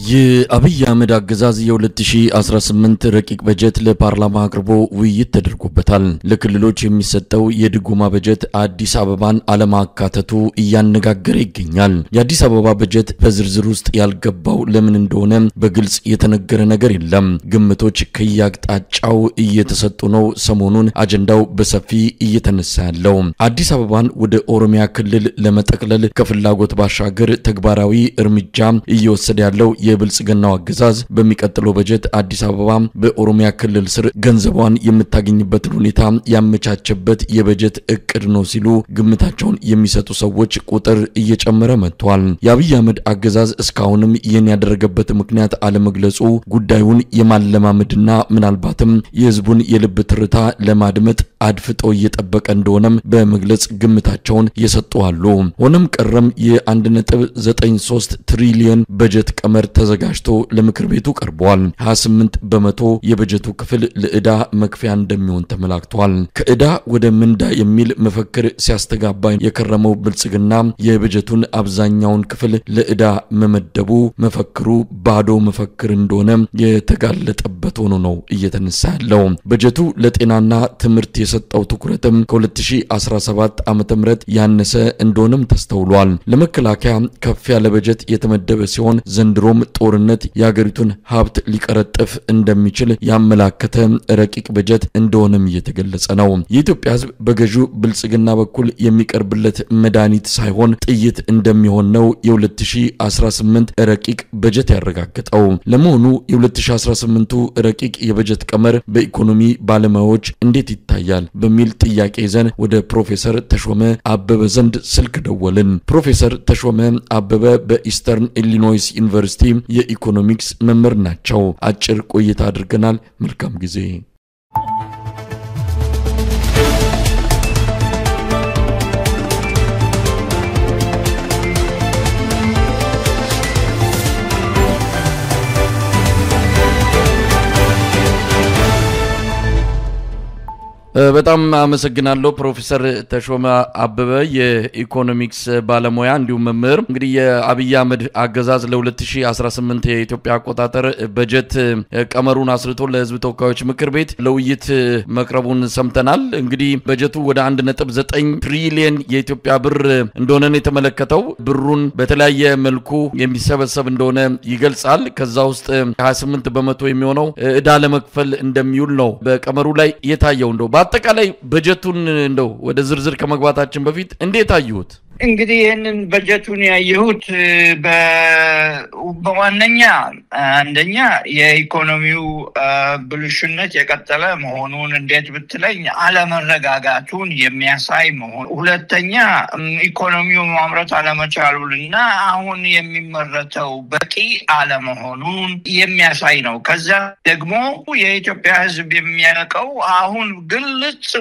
የአብይ አህመድ አገዛዝ የ2018 ረቂቅ በጀት ለፓርላማ አቅርቦ ውይይት ተደርጎበታል። ለክልሎች የሚሰጠው የድጎማ በጀት አዲስ አበባን አለማካተቱ እያነጋገረ ይገኛል። የአዲስ አበባ በጀት በዝርዝር ውስጥ ያልገባው ለምን እንደሆነ በግልጽ የተነገረ ነገር የለም። ግምቶች ከያቅጣጫው እየተሰጡ ነው። ሰሞኑን አጀንዳው በሰፊ እየተነሳ ያለው አዲስ አበባን ወደ ኦሮሚያ ክልል ለመጠቅለል ከፍላጎት ባሻገር ተግባራዊ እርምጃ እየወሰደ ያለው የብልጽግናው አገዛዝ በሚቀጥለው በጀት አዲስ አበባ በኦሮሚያ ክልል ስር ገንዘቧን የምታገኝበትን ሁኔታ ያመቻቸበት የበጀት እቅድ ነው ሲሉ ግምታቸውን የሚሰጡ ሰዎች ቁጥር እየጨመረ መጥቷል። የአብይ አህመድ አገዛዝ እስካሁንም ይህን ያደረገበት ምክንያት አለመግለጹ ጉዳዩን የማለማመድና ምናልባትም የህዝቡን የልብ ትርታ ለማድመጥ አድፍጦ እየጠበቀ እንደሆነም በመግለጽ ግምታቸውን የሰጡ አሉ። ሆነም ቀረም የ1.93 ትሪሊየን በጀት ቀመር ተዘጋጅቶ ለምክር ቤቱ ቀርቧል። 28 በመቶ የበጀቱ ክፍል ለዕዳ መክፈያ እንደሚሆን ተመላክቷል። ከዕዳ ወደ ምንዳ የሚል መፈክር ሲያስተጋባ የከረመው ብልጽግና የበጀቱን አብዛኛውን ክፍል ለዕዳ መመደቡ መፈክሩ ባዶ መፈክር እንደሆነ የተጋለጠበት ሆኖ ነው እየተነሳ ያለው። በጀቱ ለጤናና ትምህርት የሰጠው ትኩረትም ከ2017 ዓመተ ምህረት ያነሰ እንደሆነም ተስተውሏል። ለመከላከያ ከፍ ያለ በጀት የተመደበ ሲሆን ዘንድሮም ጦርነት ያገሪቱን ሀብት ሊቀረጥፍ እንደሚችል ያመላከተ ረቂቅ በጀት እንደሆነም እየተገለጸ ነው። የኢትዮጵያ ሕዝብ በገዢው ብልጽግና በኩል የሚቀርብለት መድኃኒት ሳይሆን ጥይት እንደሚሆን ነው የ2018 ረቂቅ በጀት ያረጋገጠው። ለመሆኑ የ2018ቱ ረቂቅ የበጀት ቀመር በኢኮኖሚ ባለሙያዎች እንዴት ይታያል በሚል ጥያቄ ይዘን ወደ ፕሮፌሰር ተሾመ አበበ ዘንድ ስልክ ደወልን። ፕሮፌሰር ተሾመ አበበ በኢስተርን ኢሊኖይስ ዩኒቨርሲቲ የኢኮኖሚክስ መምህር ናቸው። አጭር ቆይታ አድርገናል። መልካም ጊዜ። በጣም አመሰግናለሁ ፕሮፌሰር ተሾመ አበበ የኢኮኖሚክስ ባለሙያ እንዲሁም መምህር። እንግዲህ የአብይ አህመድ አገዛዝ ለ2018 የኢትዮጵያ አቆጣጠር በጀት ቀመሩን አስርቶ ለህዝብ ተወካዮች ምክር ቤት ለውይይት መቅረቡን ሰምተናል። እንግዲህ በጀቱ ወደ 1.9 ትሪሊየን የኢትዮጵያ ብር እንደሆነ ነው የተመለከተው። ብሩን በተለያየ መልኩ የሚሰበሰብ እንደሆነ ይገልጻል። ከዛ ውስጥ 28 በመቶ የሚሆነው ዕዳ ለመክፈል እንደሚውል ነው በቀመሩ ላይ የታየው። እንደው አጠቃላይ በጀቱን እንደው ወደ ዝርዝር ከመግባታችን በፊት እንዴት አዩት? እንግዲህ ይህንን በጀቱን ያየሁት በዋነኛ አንደኛ የኢኮኖሚው ብልሹነት የቀጠለ መሆኑን እንዴት ብትለኝ አለመረጋጋቱን የሚያሳይ መሆኑ፣ ሁለተኛ ኢኮኖሚው ማምረት አለመቻሉንና አሁን የሚመረተው በቂ አለመሆኑን የሚያሳይ ነው። ከዛ ደግሞ የኢትዮጵያ ሕዝብ የሚያውቀው አሁን ግልጽ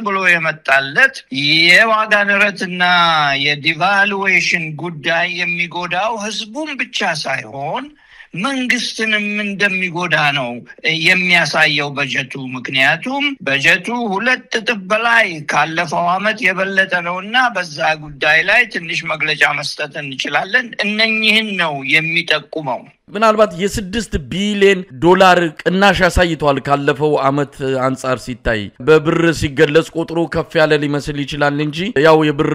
ብሎ የመጣለት የዋጋ ንረትና የዲቫሉዌሽን ጉዳይ የሚጎዳው ህዝቡን ብቻ ሳይሆን መንግስትንም እንደሚጎዳ ነው የሚያሳየው በጀቱ። ምክንያቱም በጀቱ 2 እጥፍ በላይ ካለፈው አመት የበለጠ ነውና በዛ ጉዳይ ላይ ትንሽ መግለጫ መስጠት እንችላለን። እነኚህን ነው የሚጠቁመው። ምናልባት የ6 ቢሊዮን ዶላር ቅናሽ ያሳይቷል ካለፈው አመት አንፃር ሲታይ። በብር ሲገለጽ ቁጥሩ ከፍ ያለ ሊመስል ይችላል እንጂ ያው የብር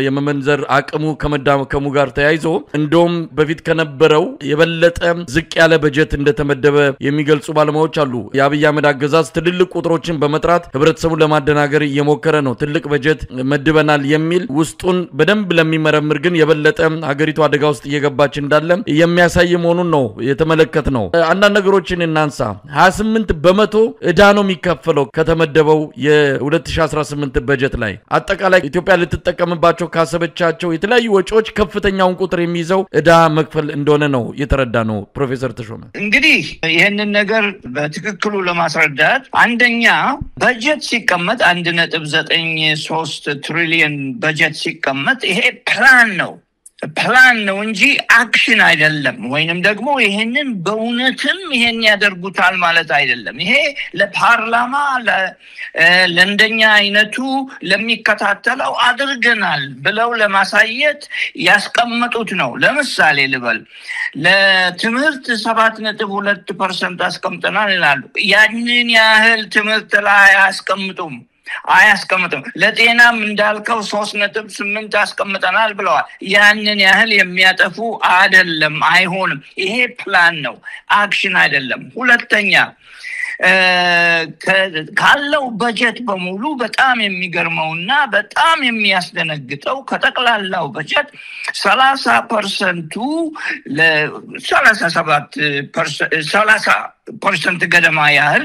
የመመንዘር አቅሙ ከመዳከሙ ጋር ተያይዞ እንደውም በፊት ከነበረው የበለጠ ዝቅ ያለ በጀት እንደተመደበ የሚገልጹ ባለሙያዎች አሉ። የአብይ አህመድ አገዛዝ ትልልቅ ቁጥሮችን በመጥራት ህብረተሰቡን ለማደናገር እየሞከረ ነው። ትልቅ በጀት መድበናል የሚል ውስጡን በደንብ ለሚመረምር ግን የበለጠ ሀገሪቱ አደጋ ውስጥ እየገባች እንዳለ የሚያሳይ መሆኑን ነው የተመለከትነው። አንዳንድ ነገሮችን እናንሳ። 28 በመቶ ዕዳ ነው የሚከፈለው ከተመደበው የ2018 በጀት ላይ። አጠቃላይ ኢትዮጵያ ልትጠቀምባቸው ካሰበቻቸው የተለያዩ ወጪዎች ከፍተኛውን ቁጥር የሚይዘው ዕዳ መክፈል እንደሆነ ነው የተረዳ ነው። ፕሮፌሰር ተሾመ እንግዲህ ይሄንን ነገር በትክክሉ ለማስረዳት አንደኛ በጀት ሲቀመጥ 1.93 ትሪሊየን በጀት ሲቀመጥ ይሄ ፕላን ነው። ፕላን ነው እንጂ አክሽን አይደለም ወይንም ደግሞ ይሄንን በእውነትም ይሄን ያደርጉታል ማለት አይደለም ይሄ ለፓርላማ ለእንደኛ አይነቱ ለሚከታተለው አድርገናል ብለው ለማሳየት ያስቀመጡት ነው ለምሳሌ ልበል ለትምህርት 7.2% አስቀምጠናል ይላሉ ያንን ያህል ትምህርት ላይ አያስቀምጡም ለጤናም እንዳልከው 3.8 አስቀምጠናል ብለዋል ያንን ያህል የሚያጠፉ አይደለም አይሆንም ይሄ ፕላን ነው አክሽን አይደለም ሁለተኛ ካለው በጀት በሙሉ በጣም የሚገርመውና በጣም የሚያስደነግጠው ከጠቅላላው በጀት 30% ለ37% ገደማ ያህል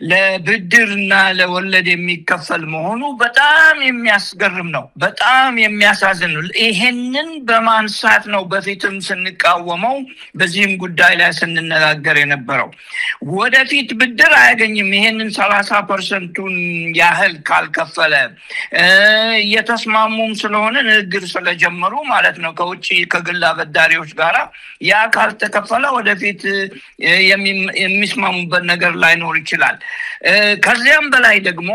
ለብድርና ለወለድ የሚከፈል መሆኑ በጣም የሚያስገርም ነው በጣም የሚያሳዝን ነው ይሄንን በማንሳት ነው በፊትም ስንቃወመው በዚህም ጉዳይ ላይ ስንነጋገር የነበረው ወደፊት ብድር አያገኝም ይሄንን 30%ን ያህል ካልከፈለ የተስማሙም ስለሆነ ንግግር ስለጀመሩ ማለት ነው ከውጪ ከግል አበዳሪዎች ጋራ ያ ካልተከፈለ ወደፊት የሚስማሙበት ነገር ላይኖር ይችላል ከዚያም በላይ ደግሞ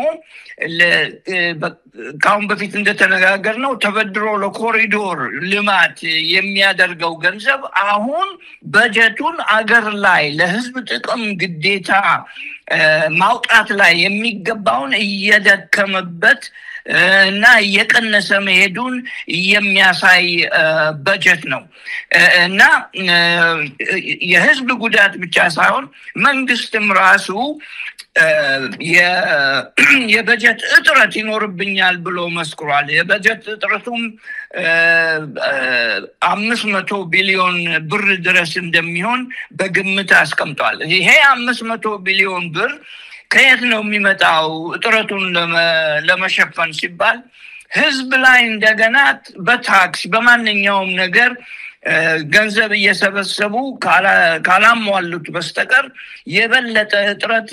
ካሁን በፊት እንደተነጋገርነው ተበድሮ ለኮሪዶር ልማት የሚያደርገው ገንዘብ አሁን በጀቱን አገር ላይ ለህዝብ ጥቅም ግዴታ ማውጣት ላይ የሚገባውን እየደከመበት እና እየቀነሰ መሄዱን የሚያሳይ በጀት ነው እና የህዝብ ጉዳት ብቻ ሳይሆን መንግስትም ራሱ የበጀት እጥረት ይኖርብኛል ብሎ መስክሯል የበጀት እጥረቱም 500 ቢሊዮን ብር ድረስ እንደሚሆን በግምት አስቀምጧል ይሄ 500 ቢሊዮን ብር ከየት ነው የሚመጣው እጥረቱን ለመሸፈን ሲባል ህዝብ ላይ እንደገና በታክስ በማንኛውም ነገር ገንዘብ እየሰበሰቡ ካላሟሉት በስተቀር የበለጠ እጥረት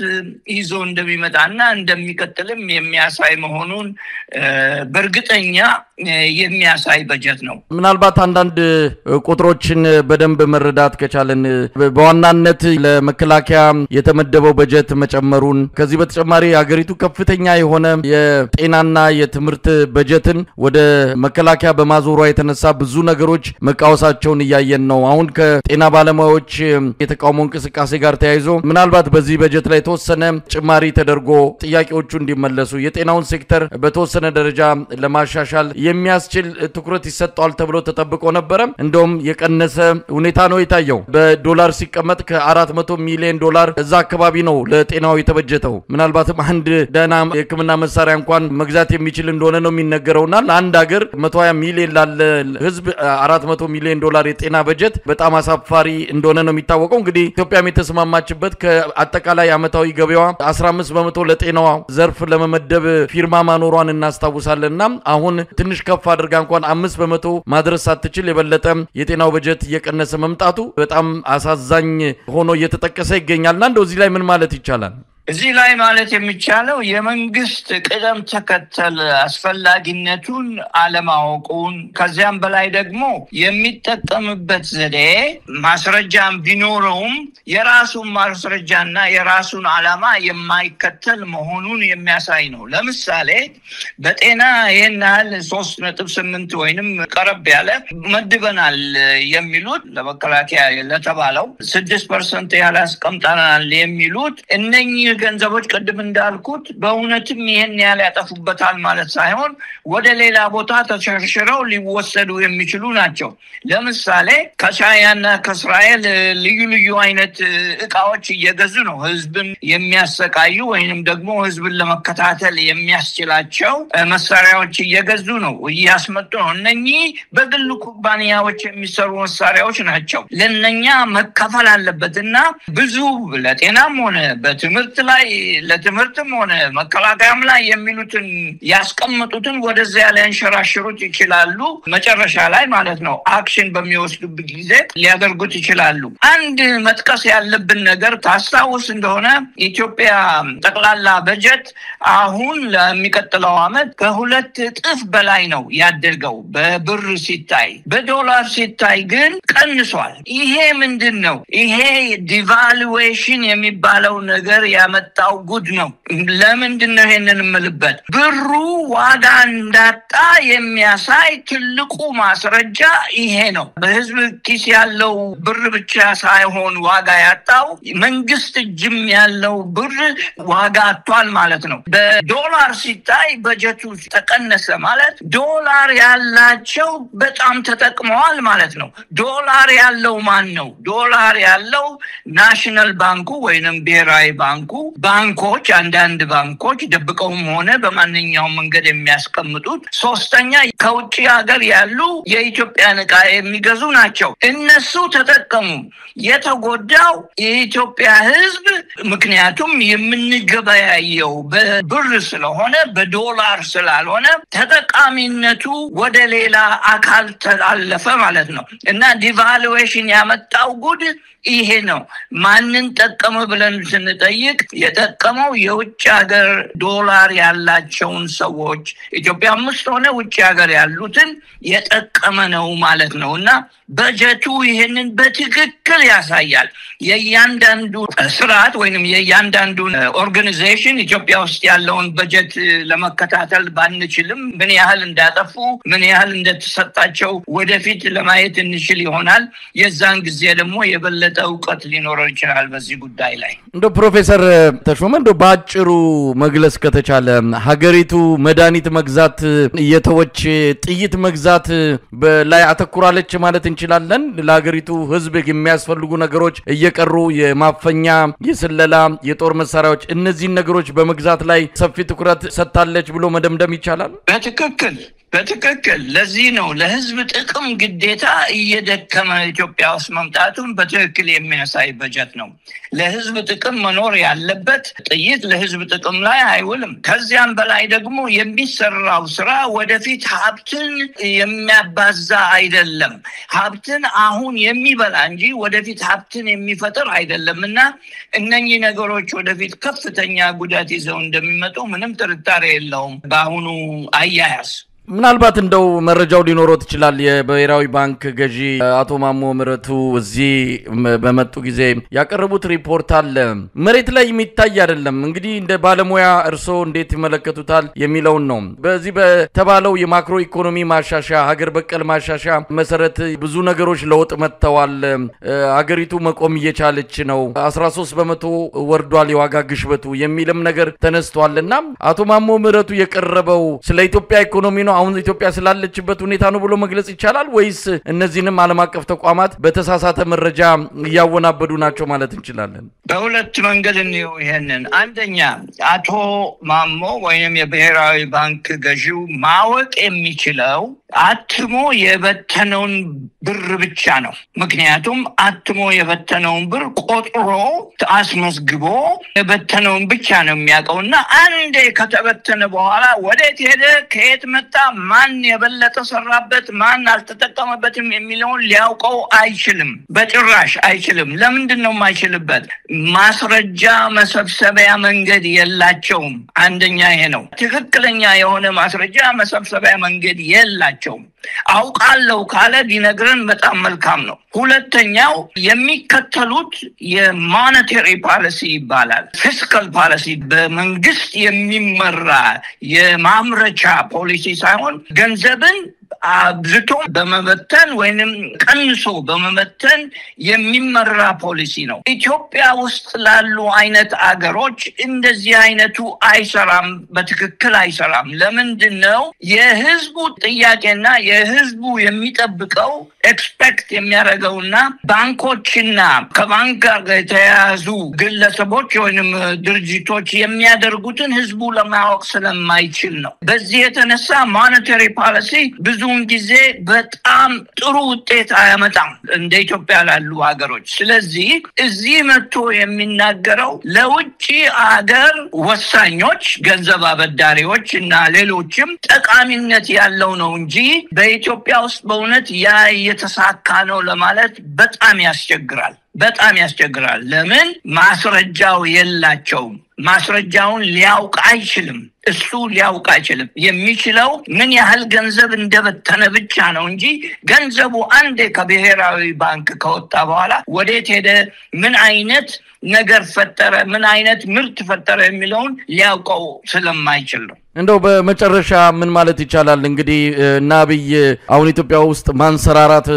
ይዞ እንደሚመጣና እንደሚቀጥልም የሚያሳይ መሆኑን በእርግጠኛ የሚያሳይ በጀት ነው ምናልባት አንዳንድ ቁጥሮችን በደንብ መረዳት ከቻለን በዋናነት ለመከላከያ የተመደበው በጀት መጨመሩን ከዚህ በተጨማሪ ሀገሪቱ ከፍተኛ የሆነ የጤናና የትምህርት በጀትን ወደ መከላከያ በማዞሯ የተነሳ ብዙ ነገሮች መቃወሳቸውን እያየን ነው አሁን ከጤና ባለሙያዎች የተቃውሞ እንቅስቃሴ ጋር ተያይዞ ምናልባት በዚህ በጀት ላይ ተወሰነ ጭማሪ ተደርጎ ጥያቄዎቹ እንዲመለሱ የጤናውን ሴክተር በተወሰነ ደረጃ ለማሻሻል የሚያስችል ትኩረት ይሰጣል ተብሎ ተጠብቆ ነበር እንደውም የቀነሰ ሁኔታ ነው የታየው በዶላር ሲቀመጥ ከ400 ሚሊዮን ዶላር እዛ አካባቢ ነው ለጤናው የተበጀተው ምናልባትም አንድ ደህና የሕክምና መሳሪያ እንኳን መግዛት የሚችል እንደሆነ ነው የሚነገረውና ለአንድ ሀገር 120 ሚሊዮን ላለ ህዝብ 400 ሚሊዮን ዶላር የጤና በጀት በጣም አሳፋሪ እንደሆነ ነው የሚታወቀው እንግዲህ ኢትዮጵያም የተስማማችበት ከአጠቃላይ አመታዊ ገበያዋ 15% ለጤናው ዘርፍ ለመመደብ ፊርማ ማኖሯን እናስታውሳለንና አሁን ትንሽ ከፍ አድርጋ እንኳን 5% ማድረስ ሳትችል የበለጠ የጤናው በጀት እየቀነሰ መምጣቱ በጣም አሳዛኝ ሆኖ እየተጠቀሰ ይገኛልና እንደው እዚህ ላይ ምን ማለት ይቻላል እዚህ ላይ ማለት የሚቻለው የመንግስት ቅደም ተከተል አስፈላጊነቱን አለማወቁን ከዚያም በላይ ደግሞ የሚጠቀምበት ዘዴ ማስረጃም ቢኖረውም የራሱን ማስረጃና የራሱን ዓላማ የማይከተል መሆኑን የሚያሳይ ነው ለምሳሌ በጤና ይሄናል 3.8 ወይንም ቀረብ ያለ መድበናል የሚሉት ለመከላከያ ለተባለው 6% ያላስቀምጠናል የሚሉት እነኚህ ገንዘቦች ቀድም እንዳልኩት በእውነትም ይሄን ያህል ያጠፉበታል ማለት ሳይሆን ወደ ሌላ ቦታ ተሸርሽረው ሊወሰዱ የሚችሉ ናቸው ለምሳሌ ከቻይናና ከእስራኤል ልዩ አይነት እቃዎች እየገዙ ነው ህዝብን የሚያሰቃዩ ወይንም ደግሞ ህዝብን ለመከታተል የሚያስችላቸው መሳሪያዎች እየገዙ ነው እያስመጡ ነው እነኚህ በግል ኩባንያዎች የሚሰሩ መሳሪያዎች ናቸው ለነኛ መከፈል አለበትና ብዙ ለጤናም ሆነ በትምህርት ላይ ለትምህርትም ሆነ መከላከያም ላይ የሚሉትን ያስቀምጡትን ወደዚያ ላይ አንሸራሽሩት ይችላሉ መጨረሻ ላይ ማለት ነው አክሽን በሚወስዱበት ጊዜ ሊያደርጉት ይችላሉ አንድ መጥቀስ ያለብን ነገር ታስታውስ እንደሆነ ኢትዮጵያ ጠቅላላ በጀት አሁን ለሚቀጥለው አመት ከሁለት እጥፍ በላይ ነው ያደገው በብር ሲታይ በዶላር ሲታይ ግን ቀንሷል ይሄ ምንድነው ይሄ ዲቫሉዌሽን የሚባለው ነገር ያመጣው ጉድ ነው ለምንድነው ይሄንን መልበት ብሩ ዋጋ እንዳጣ የሚያሳይ ትልቁ ማስረጃ ይሄ ነው በህዝብ ኪስ ያለው ብር ብቻ ሳይሆን ዋጋ ያጣው መንግስት እጅም ያለው ብር ዋጋ አጥቷል ማለት ነው በዶላር ሲታይ በጀቱ ተቀነሰ ማለት ዶላር ያላቸው በጣም ተጠቅመዋል ማለት ነው ዶላር ያለው ማን ነው ዶላር ያለው ናሽናል ባንኩ ወይንም ብሔራዊ ባንኮች አንዳንድ ባንኮች ደብቀውም ሆነ በማንኛውም መንገድ የሚያስቀምጡት ሶስተኛ ከውጪ ሀገር ያሉ የኢትዮጵያን ዕቃ የሚገዙ ናቸው እነሱ ተጠቀሙ የተጎዳው የኢትዮጵያ ህዝብ ምክንያቱም የምንገበያየው በብር ስለሆነ በዶላር ስላልሆነ ተጠቃሚነቱ ወደ ሌላ አካል ተላለፈ ማለት ነው እና ዲቫሉዌሽን ያመጣው ጉድ ይሄ ነው ማንን ጠቀመ ብለን ስንጠይቅ የጠቀመው የውጭ ሀገር ዶላር ያላቸውን ሰዎች ኢትዮጵያ ውስጥ ሆነ ውጭ ሀገር ያሉትን የጠቀመ ነው ማለት ነውና በጀቱ ይሄንን በትክክል ያሳያል የያንዳንዱ ስርዓት ወይንም የያንዳንዱ ኦርጋናይዜሽን ኢትዮጵያ ውስጥ ያለውን በጀት ለመከታተል ባንችልም ምን ያህል እንዳጠፉ ምን ያህል እንደተሰጣቸው ወደፊት ለማየት እንችል ይሆናል የዛን ጊዜ ደግሞ የበለጠ እውቀት ሊኖር ይችላል በዚህ ጉዳይ ላይ እንደ ፕሮፌሰር ተሾመ እንደ ባጭሩ መግለጽ ከተቻለ ሀገሪቱ መድኃኒት መግዛት እየተወች ጥይት መግዛት በላይ አተኩራለች ማለት እንችላለን ለሀገሪቱ ህዝብ የሚያስፈልጉ ነገሮች እየቀሩ የማፈኛ የስለላ የጦር መሳሪያዎች እነዚህ ነገሮች በመግዛት ላይ ሰፊ ትኩረት ሰጣለች ብሎ መደምደም ይቻላል በትክክል ለዚህ ነው ለህዝብ ጥቅም ግዴታ እየደከመ ኢትዮጵያ ውስጥ መምጣቱን በትክክል የሚያሳይ በጀት ነው ለህዝብ ጥቅም መኖር ያለበት ጥይት ለህዝብ ጥቅም ላይ አይውልም ከዚያም በላይ ደግሞ የሚሰራው ስራ ወደፊት ሀብትን የሚያባዛ አይደለም ሀብትን አሁን የሚበላ እንጂ ወደፊት ሀብትን የሚፈጥር አይደለምና እነኚህ ነገሮች ወደፊት ከፍተኛ ጉዳት ይዘው እንደሚመጡ ምንም ጥርጣሬ የለውም በአሁኑ አያያዝ ምናልባት እንደው መረጃው ሊኖሮት ይችላል የብሔራዊ ባንክ ገዢ አቶ ማሞ ምረቱ እዚህ በመጡ ጊዜ ያቀረቡት ሪፖርት አለ መሬት ላይ የሚታይ አይደለም እንግዲህ እንደ ባለሙያ እርሶ እንዴት ይመለከቱታል የሚለው ነው በዚህ በተባለው የማክሮ ኢኮኖሚ ማሻሻያ ሀገር በቀል ማሻሻያ መሰረት ብዙ ነገሮች ለውጥ መጥተዋል ሀገሪቱ መቆም እየቻለች ነው 13% ወርዷል የዋጋ ግሽበቱ የሚልም ነገር ተነስቷልና አቶ ማሞ ምረቱ የቀረበው ስለ ኢትዮጵያ ኢኮኖሚ ነው አሁን ኢትዮጵያ ስላለችበት ሁኔታ ነው ብሎ መግለጽ ይቻላል ወይስ እነዚህንም ዓለም አቀፍ ተቋማት በተሳሳተ መረጃ ያወናበዱ ናቸው ማለት እንችላለን በሁለት መንገድ ነው ይሄንን አንደኛ አቶ ማሞ ወይንም የብሔራዊ ባንክ ገዢው ማወቅ የሚችለው አትሞ የበተነውን ብር ብቻ ነው ምክንያቱም አትሞ የበተነውን ብር ቆጥሮ አስመዝግቦ የበተነውን ብቻ ነው የሚያውቀውና አንዴ ከተበተነ በኋላ ወዴት ሄደ ከየት መጣ ማን የበለጠ ሰራበት ማን አልተጠቀመበትም የሚለውን ሊያውቀው አይችልም በጭራሽ አይችልም ለምንድነው የማይችልበት ማስረጃ መሰብሰቢያ መንገድ የላቸውም አንደኛ ይሄ ነው ትክክለኛ የሆነ ማስረጃ መሰብሰቢያ መንገድ የላቸውም አውቃለሁ ካለ ቢነግረን በጣም መልካም ነው ሁለተኛው የሚከተሉት የሞኔታሪ ፖሊሲ ይባላል ፊስካል ፖሊሲ በመንግስት የሚመራ የማምረቻ ፖሊሲ ሳይሆን ገንዘብን አብዝቶ በመበተን ወይንም ቀንሶ በመበተን የሚመራ ፖሊሲ ነው ኢትዮጵያ ውስጥ ላሉ አይነት አገሮች እንደዚህ አይነቱ አይሰራም በትክክል አይሰራም ለምንድነው የህዝቡ ጥያቄና የህዝቡ የሚጠብቀው ኤክስፔክት የሚያደርገውና ባንኮችና ከባንክ ጋር የተያያዙ ግለሰቦች ወይንም ድርጅቶች የሚያደርጉትን ህዝቡ ለማወቅ ስለማይችል ነው በዚህ የተነሳ ሞኔታሪ ፖሊሲ ብዙ ብዙውን ጊዜ በጣም ጥሩ ውጤት አያመጣም እንደ ኢትዮጵያ ላሉ ሀገሮች። ስለዚህ እዚህ መጥቶ የሚናገረው ለውጭ ሀገር ወሳኞች፣ ገንዘብ አበዳሪዎች እና ሌሎችም ጠቃሚነት ያለው ነው እንጂ በኢትዮጵያ ውስጥ በእውነት ያ የተሳካ ነው ለማለት በጣም ያስቸግራል። ለምን? ማስረጃው የላቸውም። ማስረጃውን ሊያውቅ አይችልም። እሱ ሊያውቅ አይችልም። የሚችለው ምን ያህል ገንዘብ እንደበተነ ብቻ ነው እንጂ ገንዘቡ አንዴ ከብሔራዊ ባንክ ከወጣ በኋላ ወዴት ሄደ፣ ምን አይነት ነገር ፈጠረ፣ ምን አይነት ምርት ፈጠረ የሚለውን ሊያውቀው ስለማይችል ነው። እንደው በመጨረሻ ምን ማለት ይቻላል? እንግዲህ ናብይ አሁን ኢትዮጵያ ውስጥ ማንሰራራት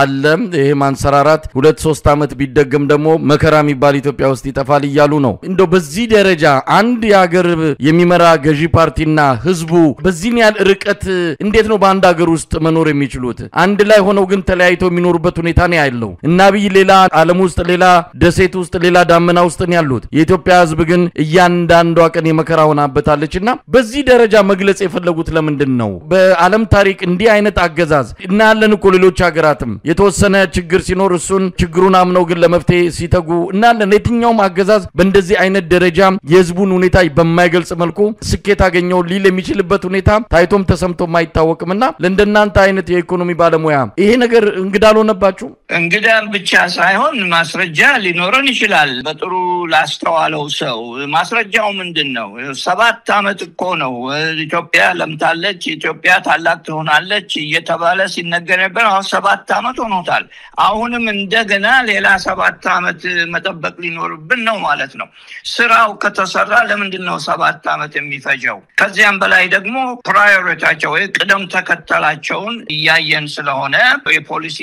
አለ። ይሄ ማንሰራራት 2-3 አመት ቢደገም ደግሞ መከራ የሚባል ኢትዮጵያ ውስጥ ይጠፋል እያሉ ነው። እንደው በዚህ ደረጃ አንድ የሀገር የሚመራ ገዢ ፓርቲና ህዝቡ በዚህ ያህል ርቀት እንዴት ነው በአንድ ሀገር ውስጥ መኖር የሚችሉት? አንድ ላይ ሆነው ግን ተለያይተው የሚኖሩበት ሁኔታ ነው ያለው። ናብይ ሌላ ዓለም ውስጥ፣ ሌላ ደሴት ውስጥ፣ ሌላ ዳመና ውስጥ ነው ያሉት። የኢትዮጵያ ህዝብ ግን እያንዳንዷ ቀን የመከራ ሆናበታለችና በዚህ ደረጃ መግለጽ የፈለጉት ለምንድን ነው? በዓለም ታሪክ እንዲህ አይነት አገዛዝ እና ያለን እኮ ሌሎች ሀገራትም የተወሰነ ችግር ሲኖር እሱን ችግሩን አምነው ግን ለመፍትሄ ሲተጉ እና ለየትኛውም አገዛዝ በእንደዚህ አይነት ደረጃ የህዝቡን ሁኔታ በማይገልጽ መልኩ ስኬት አገኘው ሊል የሚችልበት ሁኔታ ታይቶም ተሰምቶም አይታወቅምና ለእንደናንተ አይነት የኢኮኖሚ ባለሙያ ይሄ ነገር እንግዳ አልሆነባችሁ? እንግዳም ብቻ ሳይሆን ማስረጃ ሊኖረን ይችላል። በጥሩ ላስተዋለው ሰው ማስረጃው ምንድነው? 7 አመት እኮ ነው ኢትዮጵያ ለምታለች፣ ኢትዮጵያ ታላቅ ትሆናለች እየተባለ ሲነገር ነበር። አሁን 7 አመት ሆኖታል። አሁንም እንደገና ሌላ 7 አመት መጠበቅ ሊኖርብን ነው ማለት ነው። ስራው ከተሰራ ለምንድን ነው 7 አመት የሚፈጀው? ከዚያም በላይ ደግሞ ፕራዮሪቲያቸው ቅደም ተከተላቸውን እያየን ስለሆነ የፖሊሲ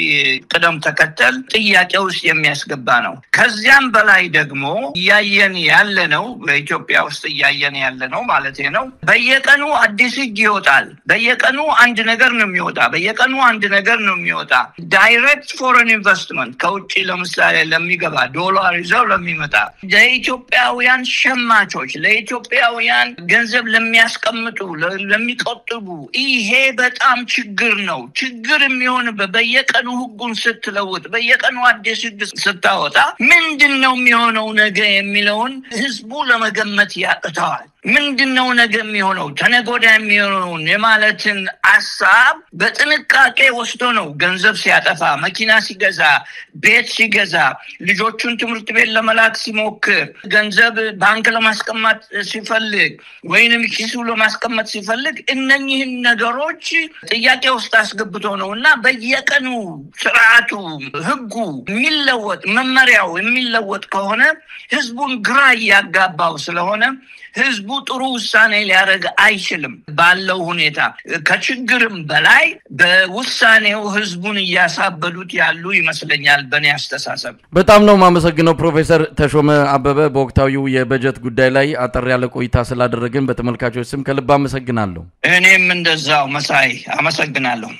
ቅደም ተከተል ጥያቄ ውስጥ የሚያስገባ ነው። ከዚያም በላይ ደግሞ እያየን ያለ ነው፣ በኢትዮጵያ ውስጥ እያየን ያለ ነው ማለት ነው። በየቀኑ አዲስ ህግ ይወጣል። በየቀኑ አንድ ነገር ነው የሚወጣ። ዳይሬክት ፎሬን ኢንቨስትመንት ከውጭ ለምሳሌ ለሚገባ ዶላር ይዘው ለሚመጣ ለኢትዮጵያውያን ሸማቾች፣ ለኢትዮጵያውያን ገንዘብ ለሚያስቀምጡ፣ ለሚቆጥቡ ይሄ በጣም ችግር ነው። ችግር የሚሆንበት በየቀኑ ህጉን ስትለውጥ፣ በየቀኑ አዲስ ህግ ስታወጣ ምንድነው የሚሆነው ነገ የሚለውን ህዝቡ ለመገመት ያቅተዋል። ምንድነው ነገ የሚሆነው፣ ተነጎዳ የሚሆነውን የማለትን ሐሳብ በጥንቃቄ ወስዶ ነው ገንዘብ ሲያጠፋ፣ መኪና ሲገዛ፣ ቤት ሲገዛ፣ ልጆቹን ትምህርት ቤት ለመላክ ሲሞክር፣ ገንዘብ ባንክ ለማስቀመጥ ሲፈልግ ወይንም ኪሱ ለማስቀመጥ ሲፈልግ እነኚህን ነገሮች ጥያቄ ውስጥ አስገብቶ ነውና በየቀኑ ስርዓቱ ህጉ የሚለወጥ መመሪያው የሚለወጥ ከሆነ ህዝቡን ግራ ያጋባው ስለሆነ ህዝቡ ጥሩ ውሳኔ ሊያደርግ አይችልም። ባለው ሁኔታ ከችግርም በላይ በውሳኔው ህዝቡን እያሳበዱት ያሉ ይመስለኛል በእኔ አስተሳሰብ። በጣም ነው ማመሰግነው ፕሮፌሰር ተሾመ አበበ በወቅታዊው የበጀት ጉዳይ ላይ አጠር ያለ ቆይታ ስላደረግን በተመልካቾች ስም ከልብ አመሰግናለሁ። እኔም እንደዛው መሳይ አመሰግናለሁ።